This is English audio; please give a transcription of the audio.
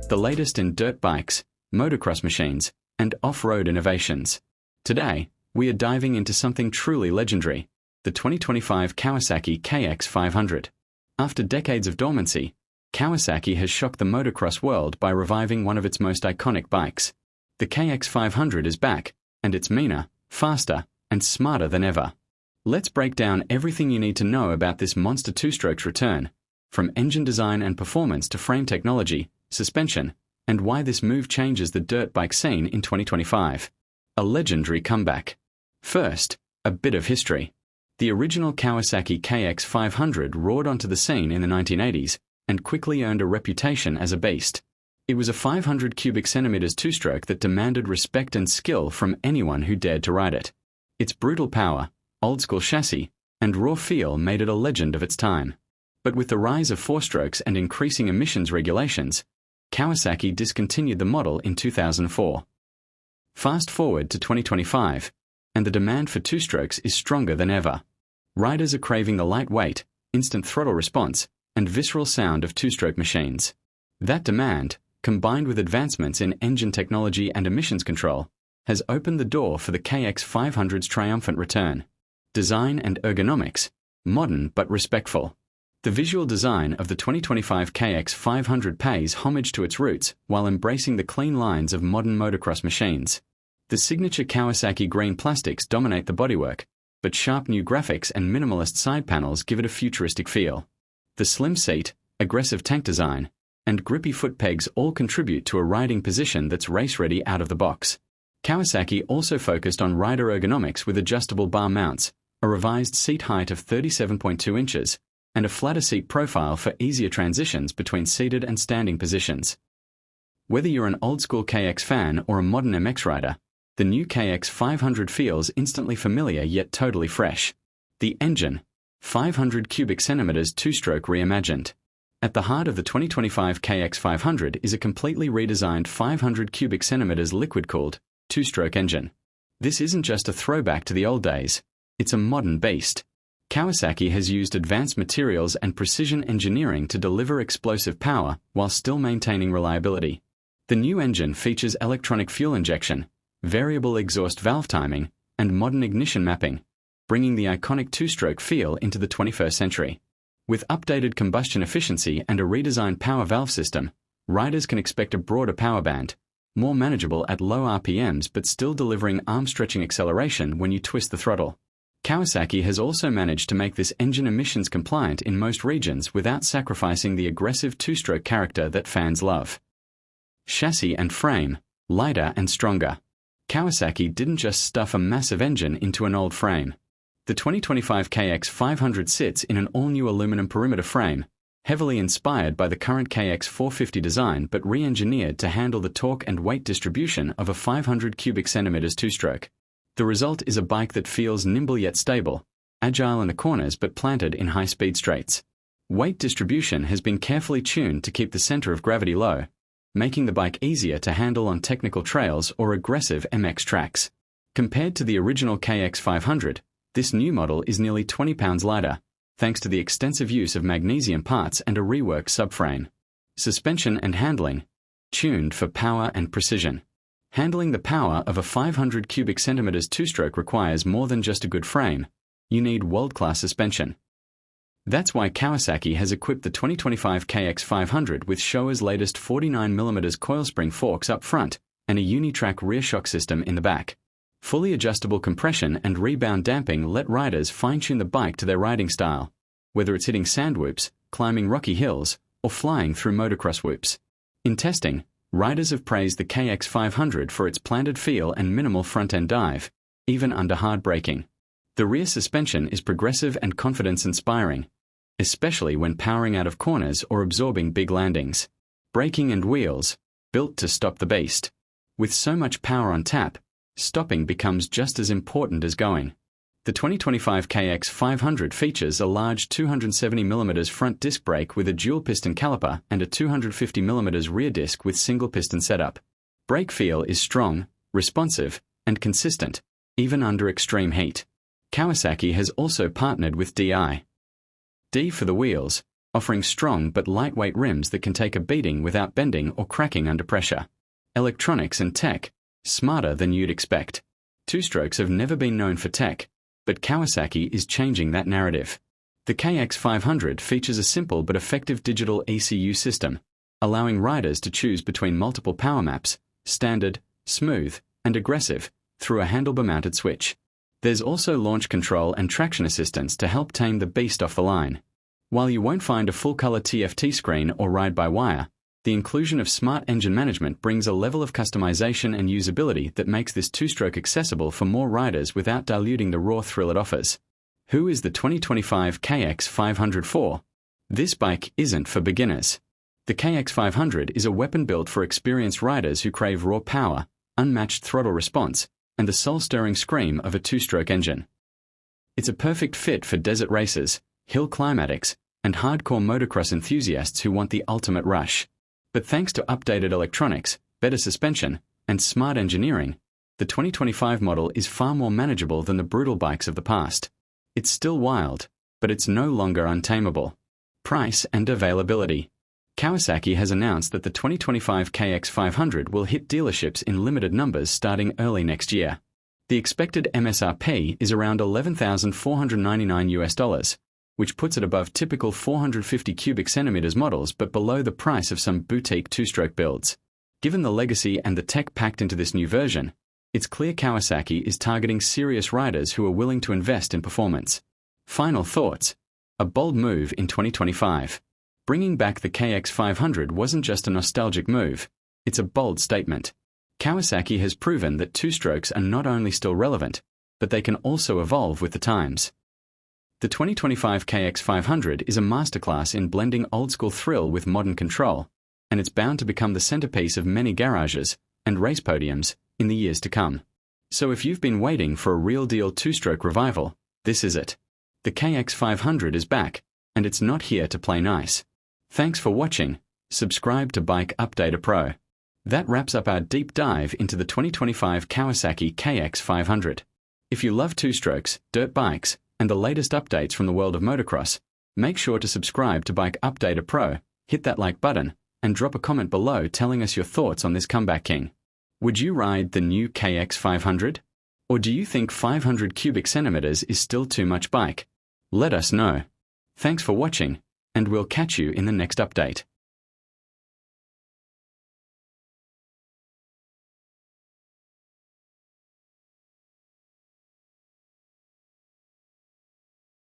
the latest in dirt bikes, motocross machines, and off-road innovations. Today, we are diving into something truly legendary, the 2025 Kawasaki KX500. After decades of dormancy, Kawasaki has shocked the motocross world by reviving one of its most iconic bikes. The KX500 is back, and it's meaner, faster, and smarter than ever. Let's break down everything you need to know about this monster two-strokes return, from engine design and performance to frame technology, suspension, and why this move changes the dirt bike scene in 2025. A legendary comeback. First, a bit of history. The original Kawasaki KX500 roared onto the scene in the 1980s and quickly earned a reputation as a beast. It was a 500 cubic centimeters two-stroke that demanded respect and skill from anyone who dared to ride it. Its brutal power, old-school chassis, and raw feel made it a legend of its time. But with the rise of four-strokes and increasing emissions regulations, Kawasaki discontinued the model in 2004. Fast forward to 2025, and the demand for two-strokes is stronger than ever. Riders are craving the lightweight, instant throttle response, and visceral sound of two-stroke machines. That demand, combined with advancements in engine technology and emissions control, has opened the door for the KX500's triumphant return. Design and ergonomics, modern but respectful. The visual design of the 2025 KX500 pays homage to its roots while embracing the clean lines of modern motocross machines. The signature Kawasaki green plastics dominate the bodywork, but sharp new graphics and minimalist side panels give it a futuristic feel. The slim seat, aggressive tank design, and grippy foot pegs all contribute to a riding position that's race-ready out of the box. Kawasaki also focused on rider ergonomics with adjustable bar mounts, a revised seat height of 37.2 inches, and a flatter seat profile for easier transitions between seated and standing positions. Whether you're an old-school KX fan or a modern MX rider, the new KX500 feels instantly familiar yet totally fresh. The engine, 500 cubic centimeters two-stroke reimagined. At the heart of the 2025 KX500 is a completely redesigned 500 cubic centimeters liquid-cooled, two-stroke engine. This isn't just a throwback to the old days, it's a modern beast. Kawasaki has used advanced materials and precision engineering to deliver explosive power while still maintaining reliability. The new engine features electronic fuel injection, variable exhaust valve timing, and modern ignition mapping, bringing the iconic two-stroke feel into the 21st century. With updated combustion efficiency and a redesigned power valve system, riders can expect a broader power band, more manageable at low RPMs but still delivering arm-stretching acceleration when you twist the throttle. Kawasaki has also managed to make this engine emissions compliant in most regions without sacrificing the aggressive two-stroke character that fans love. Chassis and frame, lighter and stronger. Kawasaki didn't just stuff a massive engine into an old frame. The 2025 KX500 sits in an all-new aluminum perimeter frame, heavily inspired by the current KX450 design but re-engineered to handle the torque and weight distribution of a 500 cubic centimeters two-stroke. The result is a bike that feels nimble yet stable, agile in the corners but planted in high-speed straights. Weight distribution has been carefully tuned to keep the center of gravity low, making the bike easier to handle on technical trails or aggressive MX tracks. Compared to the original KX500, this new model is nearly 20 pounds lighter, thanks to the extensive use of magnesium parts and a reworked subframe. Suspension and handling, tuned for power and precision. Handling the power of a 500 cubic centimeters two-stroke requires more than just a good frame. You need world-class suspension. That's why Kawasaki has equipped the 2025 KX500 with Showa's latest 49mm coil spring forks up front and a Unitrack rear shock system in the back. Fully adjustable compression and rebound damping let riders fine-tune the bike to their riding style, whether it's hitting sand whoops, climbing rocky hills, or flying through motocross whoops. In testing, riders have praised the KX500 for its planted feel and minimal front-end dive, even under hard braking. The rear suspension is progressive and confidence-inspiring, especially when powering out of corners or absorbing big landings. Braking and wheels, built to stop the beast. With so much power on tap, stopping becomes just as important as going. The 2025 KX500 features a large 270mm front disc brake with a dual-piston caliper and a 250mm rear disc with single-piston setup. Brake feel is strong, responsive, and consistent, even under extreme heat. Kawasaki has also partnered with D for the wheels, offering strong but lightweight rims that can take a beating without bending or cracking under pressure. Electronics and tech, smarter than you'd expect. Two-strokes have never been known for tech, but Kawasaki is changing that narrative. The KX500 features a simple but effective digital ECU system, allowing riders to choose between multiple power maps, standard, smooth, and aggressive, through a handlebar-mounted switch. There's also launch control and traction assistance to help tame the beast off the line. While you won't find a full-color TFT screen or ride-by-wire, the inclusion of smart engine management brings a level of customization and usability that makes this two-stroke accessible for more riders without diluting the raw thrill it offers. Who is the 2025 KX500 for? This bike isn't for beginners. The KX500 is a weapon built for experienced riders who crave raw power, unmatched throttle response, and the soul-stirring scream of a two-stroke engine. It's a perfect fit for desert racers, hill climatics, and hardcore motocross enthusiasts who want the ultimate rush. But thanks to updated electronics, better suspension, and smart engineering, the 2025 model is far more manageable than the brutal bikes of the past. It's still wild, but it's no longer untamable. Price and availability. Kawasaki has announced that the 2025 KX500 will hit dealerships in limited numbers starting early next year. The expected MSRP is around $11,499, which puts it above typical 450 cubic centimeters models but below the price of some boutique two-stroke builds. Given the legacy and the tech packed into this new version, it's clear Kawasaki is targeting serious riders who are willing to invest in performance. Final thoughts. A bold move in 2025. Bringing back the KX500 wasn't just a nostalgic move, it's a bold statement. Kawasaki has proven that two-strokes are not only still relevant, but they can also evolve with the times. The 2025 KX500 is a masterclass in blending old-school thrill with modern control, and it's bound to become the centerpiece of many garages and race podiums in the years to come. So if you've been waiting for a real-deal two-stroke revival, this is it. The KX500 is back, and it's not here to play nice. Thanks for watching. Subscribe to Bike Updater Pro. That wraps up our deep dive into the 2025 Kawasaki KX500. If you love two-strokes, dirt bikes, and the latest updates from the world of motocross, make sure to subscribe to Bike Updater Pro, hit that like button, and drop a comment below telling us your thoughts on this comeback king. Would you ride the new KX500? Or do you think 500 cubic centimeters is still too much bike? Let us know. Thanks for watching, and we'll catch you in the next update.